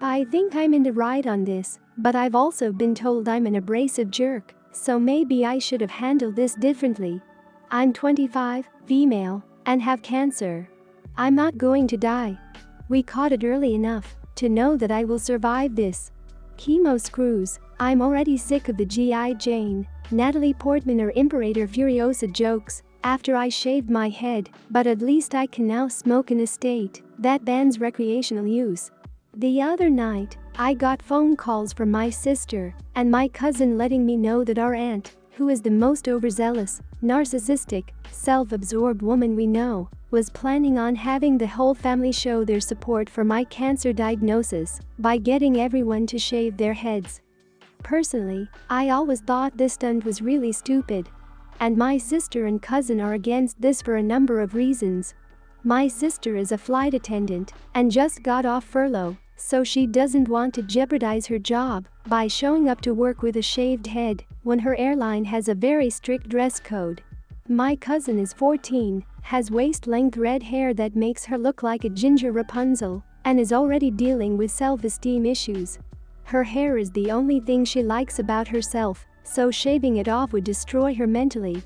I think I'm in the right on this, but I've also been told I'm an abrasive jerk, so maybe I should have handled this differently. I'm 25, female, and have cancer. I'm not going to die. We caught it early enough to know that I will survive this. Chemo screws. I'm already sick of the G.I. Jane, Natalie Portman or Imperator Furiosa jokes after I shaved my head, but at least I can now smoke in a state that bans recreational use. The other night, I got phone calls from my sister and my cousin letting me know that our aunt, who is the most overzealous, narcissistic, self-absorbed woman we know, was planning on having the whole family show their support for my cancer diagnosis by getting everyone to shave their heads. Personally, I always thought this stunt was really stupid. And my sister and cousin are against this for a number of reasons. My sister is a flight attendant and just got off furlough, so she doesn't want to jeopardize her job by showing up to work with a shaved head when her airline has a very strict dress code. My cousin is 14, has waist-length red hair that makes her look like a ginger Rapunzel, and is already dealing with self-esteem issues. Her hair is the only thing she likes about herself, so shaving it off would destroy her mentally.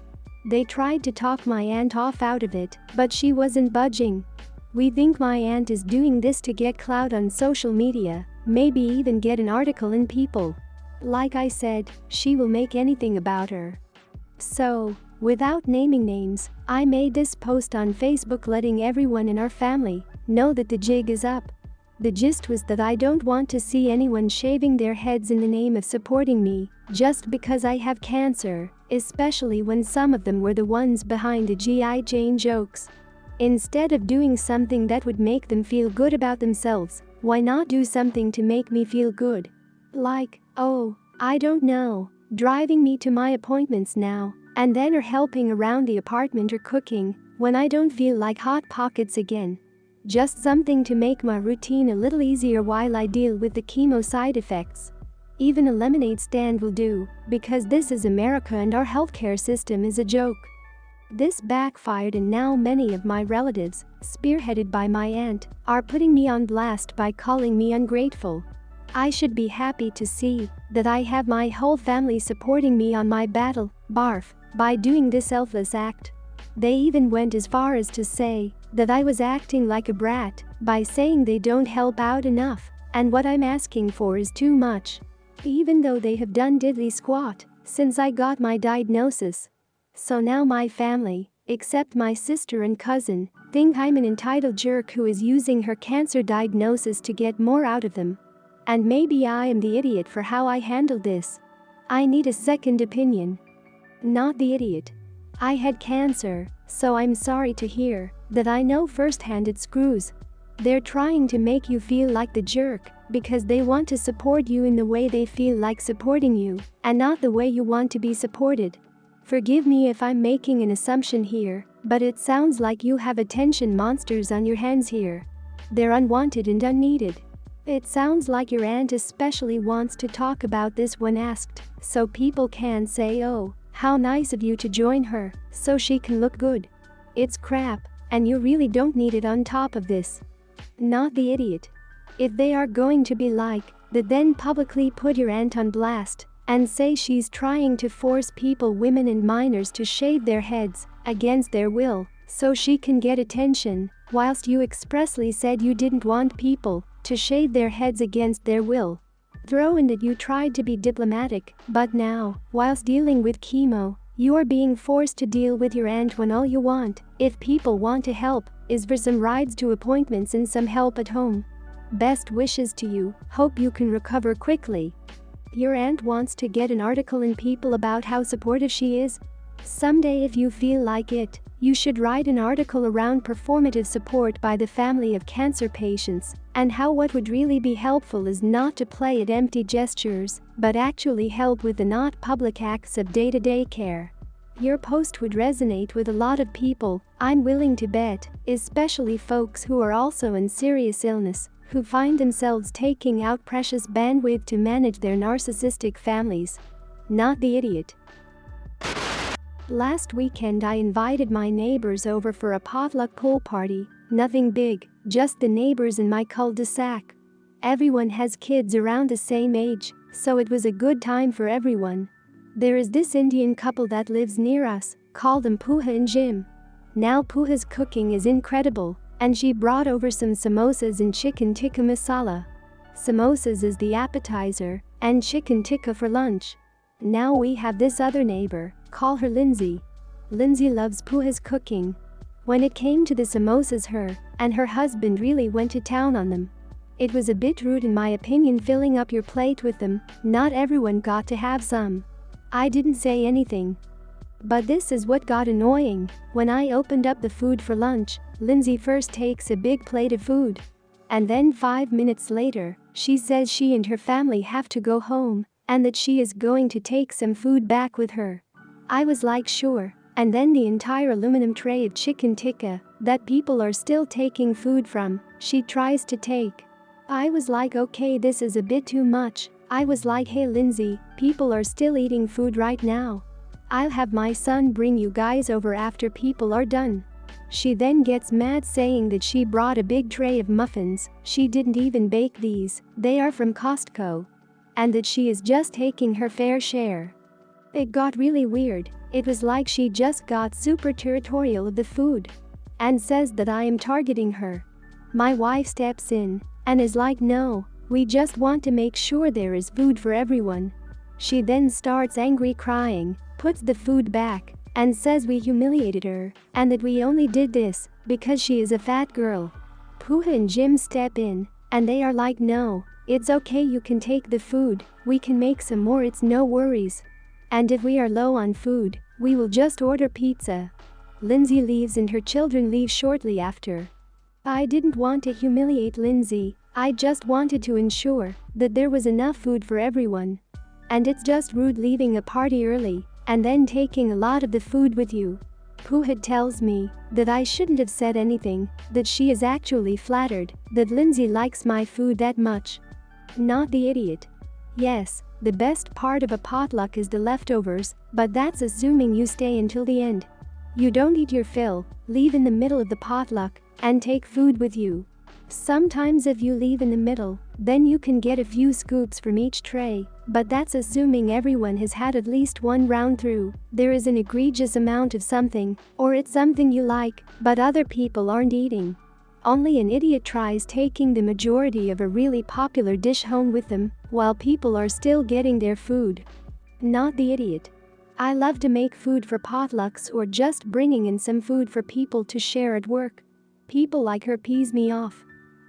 They tried to talk my aunt off out of it, but she wasn't budging. We think my aunt is doing this to get clout on social media, maybe even get an article in People. Like I said, she will make anything about her. So, without naming names, I made this post on Facebook letting everyone in our family know that the jig is up. The gist was that I don't want to see anyone shaving their heads in the name of supporting me just because I have cancer, especially when some of them were the ones behind the G.I. Jane jokes. Instead of doing something that would make them feel good about themselves, why not do something to make me feel good? Like, oh, I don't know, driving me to my appointments now, and then or helping around the apartment or cooking when I don't feel like Hot Pockets again. Just something to make my routine a little easier while I deal with the chemo side effects. Even a lemonade stand will do, because this is America and our healthcare system is a joke. This backfired and now many of my relatives, spearheaded by my aunt, are putting me on blast by calling me ungrateful. I should be happy to see that I have my whole family supporting me on my battle, barf, by doing this selfless act. They even went as far as to say that I was acting like a brat by saying they don't help out enough and what I'm asking for is too much. Even though they have done diddly squat since I got my diagnosis. So now my family, except my sister and cousin, think I'm an entitled jerk who is using her cancer diagnosis to get more out of them. And maybe I am the idiot for how I handled this. I need a second opinion. Not the idiot. I had cancer, so I'm sorry to hear that I know firsthand it screws. They're trying to make you feel like the jerk because they want to support you in the way they feel like supporting you and not the way you want to be supported. Forgive me if I'm making an assumption here, but it sounds like you have attention monsters on your hands here. They're unwanted and unneeded. It sounds like your aunt especially wants to talk about this when asked, so people can say, oh, how nice of you to join her, so she can look good. It's crap, and you really don't need it on top of this. Not the idiot. If they are going to be like that, then publicly put your aunt on blast and say she's trying to force people, women and minors, to shave their heads against their will so she can get attention, whilst you expressly said you didn't want people to shave their heads against their will. Throw in that you tried to be diplomatic, but now, whilst dealing with chemo, you are being forced to deal with your aunt when all you want, if people want to help, is for some rides to appointments and some help at home. Best wishes to you, hope you can recover quickly. Your aunt wants to get an article in People about how supportive she is? Someday, if you feel like it, you should write an article around performative support by the family of cancer patients and how what would really be helpful is not to play at empty gestures, but actually help with the not public acts of day-to-day care. Your post would resonate with a lot of people, I'm willing to bet, especially folks who are also in serious illness, who find themselves taking out precious bandwidth to manage their narcissistic families. Not the idiot. Last weekend I invited my neighbors over for a potluck pool party, nothing big, just the neighbors in my cul-de-sac. Everyone has kids around the same age, so it was a good time for everyone. There is this Indian couple that lives near us, call them Pooja and Jim. Now Pooja's cooking is incredible, and she brought over some samosas and chicken tikka masala. Samosas is the appetizer, and chicken tikka for lunch. Now we have this other neighbor, call her Lindsay. Lindsay loves Pooja's cooking. When it came to the samosas, her and her husband really went to town on them. It was a bit rude in my opinion filling up your plate with them, not everyone got to have some. I didn't say anything. But this is what got annoying. When I opened up the food for lunch, Lindsay first takes a big plate of food. And then 5 minutes later, she says she and her family have to go home, and that she is going to take some food back with her. I was like sure, and then the entire aluminum tray of chicken tikka that people are still taking food from, she tries to take. I was like okay, this is a bit too much. I was like hey Lindsay, people are still eating food right now. I'll have my son bring you guys over after people are done. She then gets mad saying that she brought a big tray of muffins, she didn't even bake these, they are from Costco. And that she is just taking her fair share. It got really weird, it was like she just got super territorial of the food. And says that I am targeting her. My wife steps in and is like no, we just want to make sure there is food for everyone. She then starts angry crying, puts the food back, and says we humiliated her, and that we only did this because she is a fat girl. Pooja and Jim step in, and they are like no, it's okay, you can take the food, we can make some more, it's no worries. And if we are low on food, we will just order pizza. Lindsay leaves and her children leave shortly after. I didn't want to humiliate Lindsay, I just wanted to ensure that there was enough food for everyone. And it's just rude leaving a party early and then taking a lot of the food with you. Pooja tells me that I shouldn't have said anything, that she is actually flattered that Lindsay likes my food that much. Not the idiot. Yes, the best part of a potluck is the leftovers, but that's assuming you stay until the end. You don't eat your fill, leave in the middle of the potluck, and take food with you. Sometimes if you leave in the middle, then you can get a few scoops from each tray, but that's assuming everyone has had at least one round through. There is an egregious amount of something, or it's something you like, but other people aren't eating. Only an idiot tries taking the majority of a really popular dish home with them, while people are still getting their food. Not the idiot. I love to make food for potlucks or just bringing in some food for people to share at work. People like her pees me off.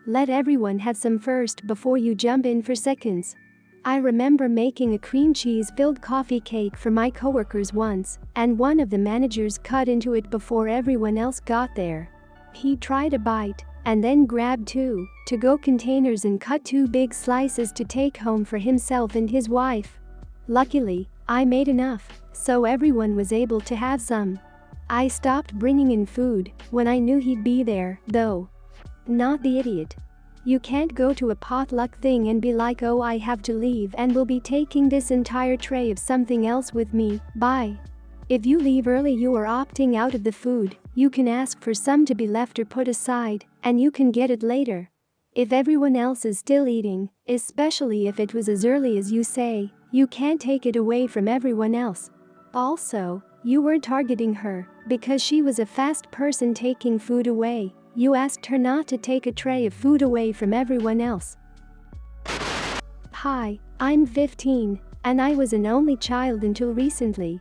Let everyone have some first before you jump in for seconds. I remember making a cream cheese-filled coffee cake for my coworkers once, and one of the managers cut into it before everyone else got there. He tried a bite, and then grabbed two to-go containers and cut 2 big slices to take home for himself and his wife. Luckily, I made enough, so everyone was able to have some. I stopped bringing in food when I knew he'd be there, though. Not the idiot. You can't go to a potluck thing and be like oh I have to leave and will be taking this entire tray of something else with me, bye. If you leave early you are opting out of the food, you can ask for some to be left or put aside, and you can get it later. If everyone else is still eating, especially if it was as early as you say, you can't take it away from everyone else. Also, you weren't targeting her because she was a fast person taking food away. You asked her not to take a tray of food away from everyone else. Hi, I'm 15, and I was an only child until recently.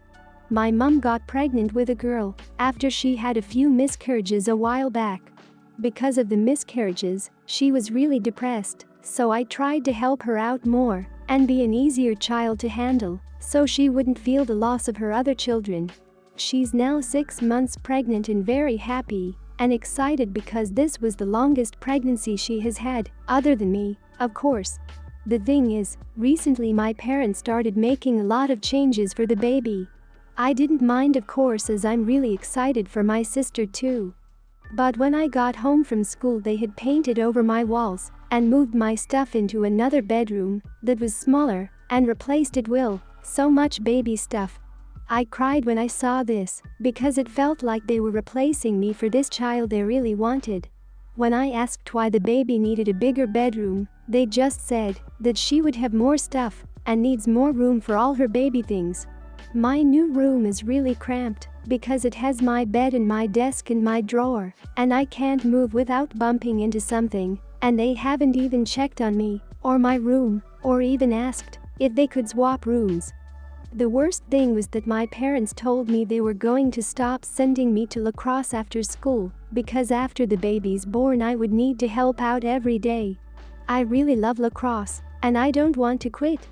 My mom got pregnant with a girl after she had a few miscarriages a while back. Because of the miscarriages, she was really depressed, so I tried to help her out more and be an easier child to handle so she wouldn't feel the loss of her other children. She's now 6 months pregnant and very happy and excited because this was the longest pregnancy she has had, other than me, of course. The thing is, recently my parents started making a lot of changes for the baby. I didn't mind of course as I'm really excited for my sister too. But when I got home from school they had painted over my walls and moved my stuff into another bedroom that was smaller and replaced it with so much baby stuff. I cried when I saw this because it felt like they were replacing me for this child they really wanted. When I asked why the baby needed a bigger bedroom, They just said that she would have more stuff and needs more room for all her baby things. My new room is really cramped because it has my bed and my desk and my drawer, and I can't move without bumping into something, and they haven't even checked on me or my room or even asked if they could swap rooms. The worst thing was that my parents told me they were going to stop sending me to lacrosse after school because after the baby's born I would need to help out every day. I really love lacrosse and I don't want to quit.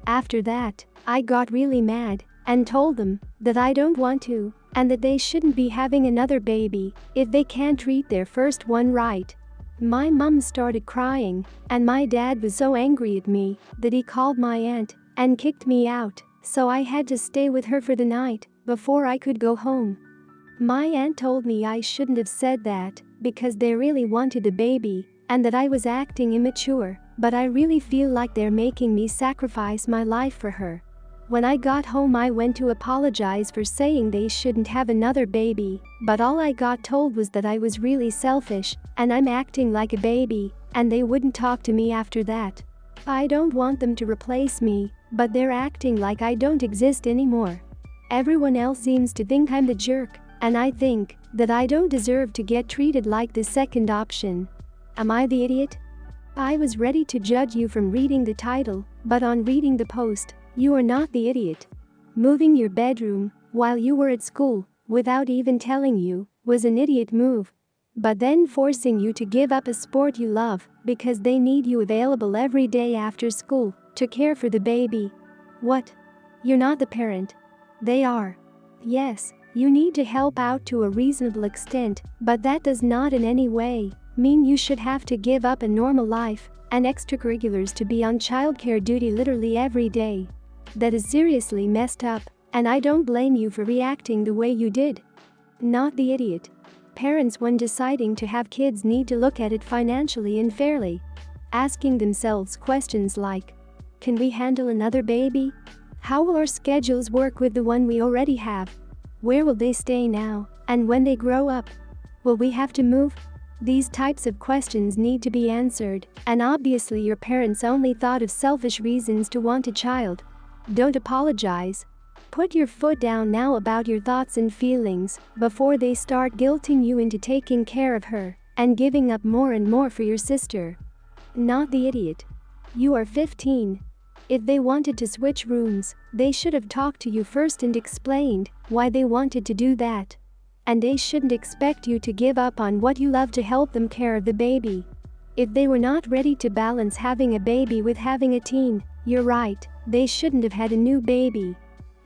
After that, I got really mad and told them that I don't want to and that they shouldn't be having another baby if they can't treat their first one right. My mom started crying and my dad was so angry at me that he called my aunt and kicked me out, so I had to stay with her for the night before I could go home. My aunt told me I shouldn't have said that because they really wanted a baby and that I was acting immature, but I really feel like they're making me sacrifice my life for her. When I got home I went to apologize for saying they shouldn't have another baby, but all I got told was that I was really selfish and I'm acting like a baby, and they wouldn't talk to me after that. I don't want them to replace me, but they're acting like I don't exist anymore. Everyone else seems to think I'm the jerk, and I think that I don't deserve to get treated like the second option. Am I the idiot? I was ready to judge you from reading the title, but on reading the post, you are not the idiot. Moving your bedroom while you were at school without even telling you was an idiot move. But then forcing you to give up a sport you love because they need you available every day after school to care for the baby. What? You're not the parent. They are. Yes, you need to help out to a reasonable extent, but that does not in any way mean you should have to give up a normal life and extracurriculars to be on childcare duty literally every day. That is seriously messed up, and I don't blame you for reacting the way you did. Not the idiot. Parents, when deciding to have kids, need to look at it financially and fairly, asking themselves questions like, can we handle another baby? How will our schedules work with the one we already have? Where will they stay now, and when they grow up? Will we have to move? These types of questions need to be answered, and obviously your parents only thought of selfish reasons to want a child. Don't apologize. Put your foot down now about your thoughts and feelings before they start guilting you into taking care of her and giving up more and more for your sister. Not the idiot. You are 15. If they wanted to switch rooms, they should have talked to you first and explained why they wanted to do that. And they shouldn't expect you to give up on what you love to help them care of the baby. If they were not ready to balance having a baby with having a teen, you're right, they shouldn't have had a new baby.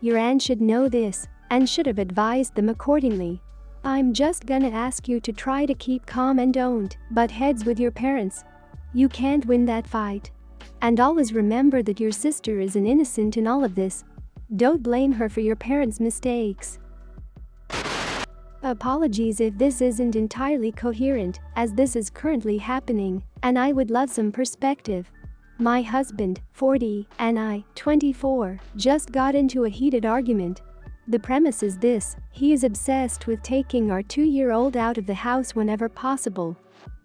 Your aunt should know this and should have advised them accordingly. I'm just gonna ask you to try to keep calm and don't butt heads with your parents. You can't win that fight. And always remember that your sister is an innocent in all of this. Don't blame her for your parents' mistakes. Apologies if this isn't entirely coherent, as this is currently happening, and I would love some perspective. My husband, 40, and I, 24, just got into a heated argument. The premise is this: he is obsessed with taking our 2-year-old out of the house whenever possible,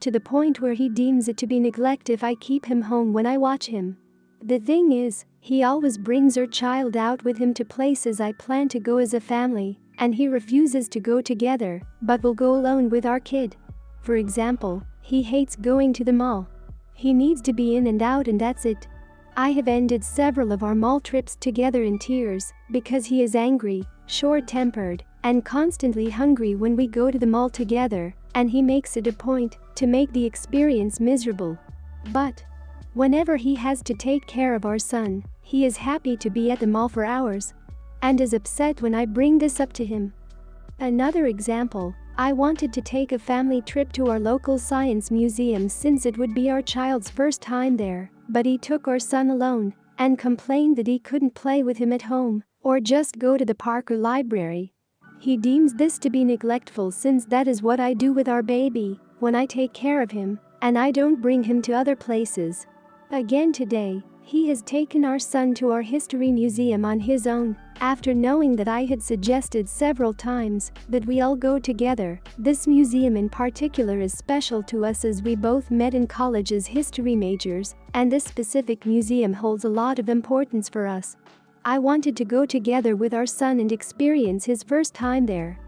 to the point where he deems it to be neglect if I keep him home when I watch him. The thing is, he always brings our child out with him to places I plan to go as a family, and he refuses to go together, but will go alone with our kid. For example, he hates going to the mall. He needs to be in and out, and that's it. I have ended several of our mall trips together in tears because he is angry, short-tempered, and constantly hungry when we go to the mall together, and he makes it a point to make the experience miserable. But whenever he has to take care of our son, he is happy to be at the mall for hours and is upset when I bring this up to him. Another example, I wanted to take a family trip to our local science museum since it would be our child's first time there, but he took our son alone and complained that he couldn't play with him at home or just go to the park or library. He deems this to be neglectful since that is what I do with our baby when I take care of him, and I don't bring him to other places. Again today, he has taken our son to our history museum on his own After knowing that I had suggested several times that we all go together, this museum in particular is special to us as we both met in college as history majors, and this specific museum holds a lot of importance for us. I wanted to go together with our son and experience his first time there.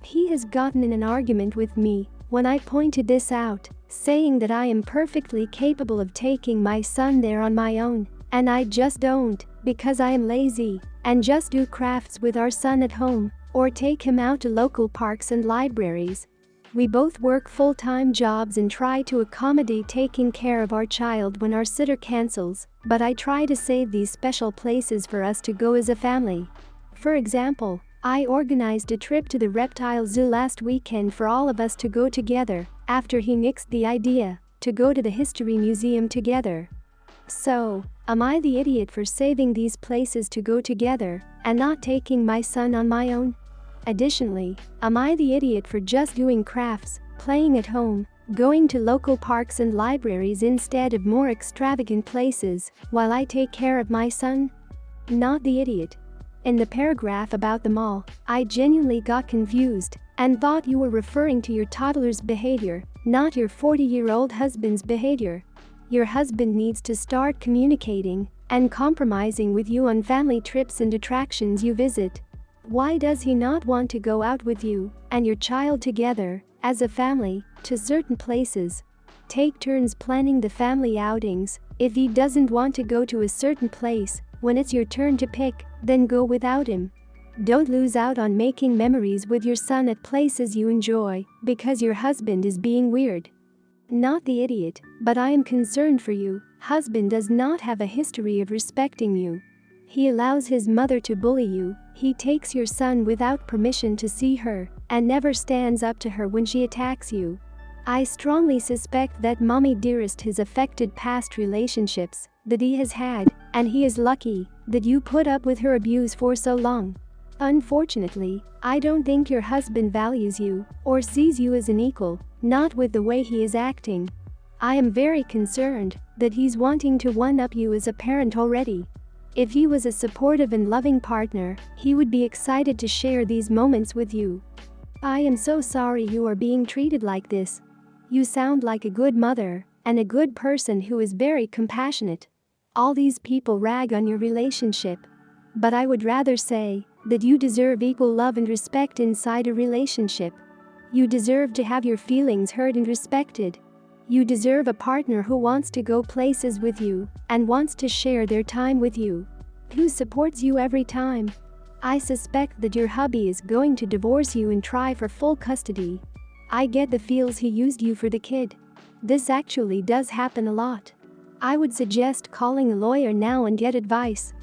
He has gotten in an argument with me when I pointed this out, saying that I am perfectly capable of taking my son there on my own, and I just don't, because I am lazy, and just do crafts with our son at home, or take him out to local parks and libraries. We both work full-time jobs and try to accommodate taking care of our child when our sitter cancels, but I try to save these special places for us to go as a family. For example, I organized a trip to the reptile zoo last weekend for all of us to go together, after he nixed the idea to go to the history museum together. So, am I the idiot for saving these places to go together and not taking my son on my own? Additionally, am I the idiot for just doing crafts, playing at home, going to local parks and libraries instead of more extravagant places while I take care of my son? Not the idiot. In the paragraph about the mall, I genuinely got confused and thought you were referring to your toddler's behavior, not your 40-year-old husband's behavior. Your husband needs to start communicating and compromising with you on family trips and attractions you visit. Why does he not want to go out with you and your child together, as a family, to certain places? Take turns planning the family outings. If he doesn't want to go to a certain place, when it's your turn to pick, then go without him. Don't lose out on making memories with your son at places you enjoy because your husband is being weird. Not the idiot, but I am concerned for you. Husband does not have a history of respecting you. He allows his mother to bully you, he takes your son without permission to see her, and never stands up to her when she attacks you. I strongly suspect that mommy dearest has affected past relationships that he has had, and he is lucky that you put up with her abuse for so long. Unfortunately, I don't think your husband values you or sees you as an equal, not with the way he is acting. I am very concerned that he's wanting to one-up you as a parent already. If he was a supportive and loving partner, he would be excited to share these moments with you. I am so sorry you are being treated like this. You sound like a good mother and a good person who is very compassionate. All these people rag on your relationship, but I would rather say that you deserve equal love and respect inside a relationship. You deserve to have your feelings heard and respected. You deserve a partner who wants to go places with you and wants to share their time with you, who supports you every time. I suspect that your hubby is going to divorce you and try for full custody. I get the feels he used you for the kid. This actually does happen a lot. I would suggest calling a lawyer now and get advice.